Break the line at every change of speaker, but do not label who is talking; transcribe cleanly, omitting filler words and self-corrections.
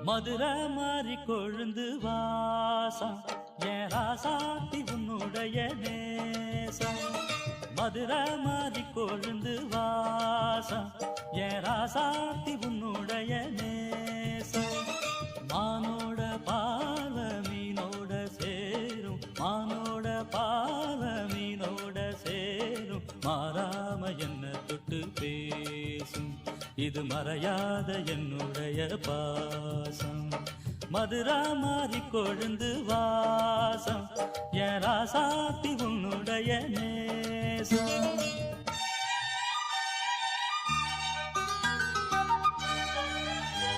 மதுரை மாறி கொழுந்து வாசம் என் ராசாத்தி உன்னுடைய நேசம். மதுரை மாறி கொழுந்து வாசம் என் ராசாத்தி உன்னுடைய நேசம். மானோட பால மீனோட சேரும், மானோட பால மீனோட சேரும், மாறாம என்ன தொட்டு பேசும், இது மறையாத என்னுடைய பாசம். மதுரா மாறி கொழுந்து வாசம் என் ராசாத்தி உன்னுடைய நேசம்.